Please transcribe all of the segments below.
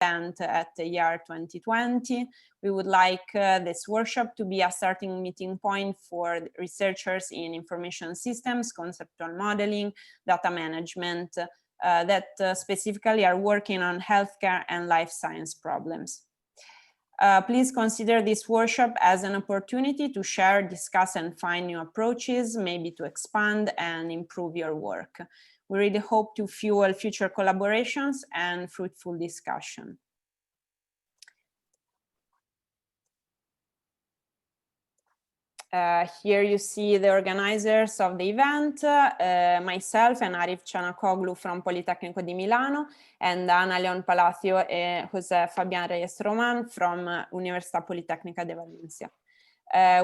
event at the year 2020. We would like this workshop to be a starting meeting point for researchers in information systems, conceptual modeling, data management, that specifically are working on healthcare and life science problems. Please consider this workshop as an opportunity to share, discuss, and find new approaches, maybe to expand and improve your work. We really hope to fuel future collaborations and fruitful discussion. Here you see the organizers of the event, myself and Arif Cianacoglu from Politecnico di Milano, and Ana Leon Palacio and José Fabián Reyes Roman from Università Politecnica de Valencia.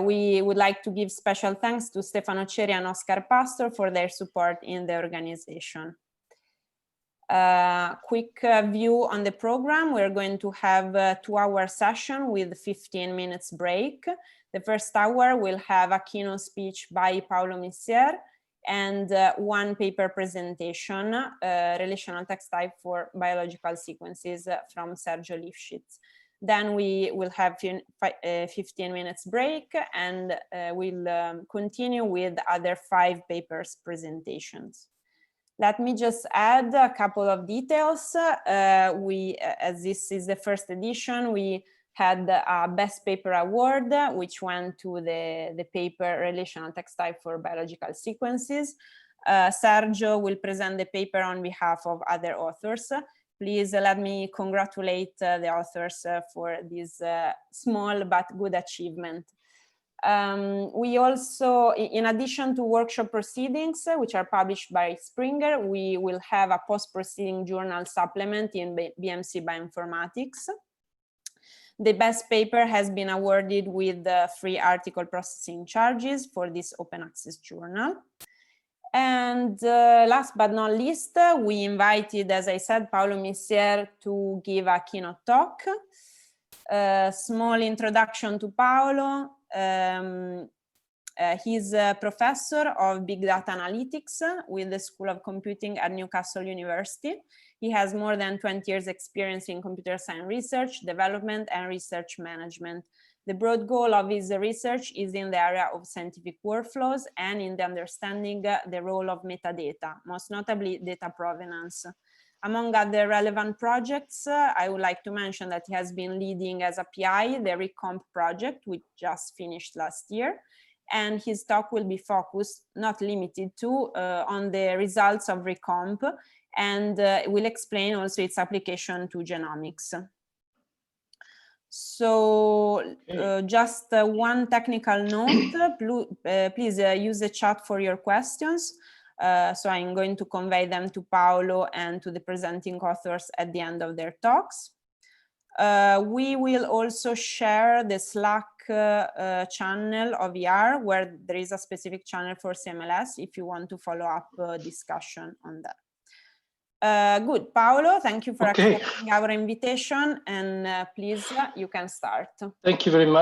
We would like to give special thanks to Stefano Ceri and Oscar Pastor for their support in the organization. Quick view on the program. We're going to have a 2-hour session with 15 minutes break. The first hour will have a keynote speech by Paolo Missier and one paper presentation, relational text type for biological sequences from Sergio Lifshitz. Then we will have 15 minutes break, and we'll continue with other 5 papers presentations. Let me just add a couple of details. As this is the first edition, we had a Best Paper Award, which went to the paper Relational Text Type for Biological Sequences. Sergio will present the paper on behalf of other authors. Please let me congratulate the authors for this small but good achievement. We also, in addition to workshop proceedings, which are published by Springer, we will have a post-proceeding journal supplement in BMC Bioinformatics. The best paper has been awarded with free article processing charges for this open access journal. And last but not least, we invited, as I said, Paolo Missier to give a keynote talk. Small introduction to Paolo. He's a professor of Big Data Analytics with the School of Computing at Newcastle University. He has more than 20 years experience in computer science research, development, and research management. The broad goal of his research is in the area of scientific workflows and in the understanding the role of metadata, most notably data provenance. Among other relevant projects, I would like to mention that he has been leading as a PI the ReComp project, which just finished last year. And his talk will be focused, not limited to, on the results of ReComp, and will explain also its application to genomics. So just one technical note, please use the chat for your questions. So I'm going to convey them to Paolo and to the presenting authors at the end of their talks. We will also share the Slack channel of ER, where there is a specific channel for CMLS if you want to follow up discussion on that. Good, Paolo, thank you for accepting our invitation, and please, you can start. Thank you very much.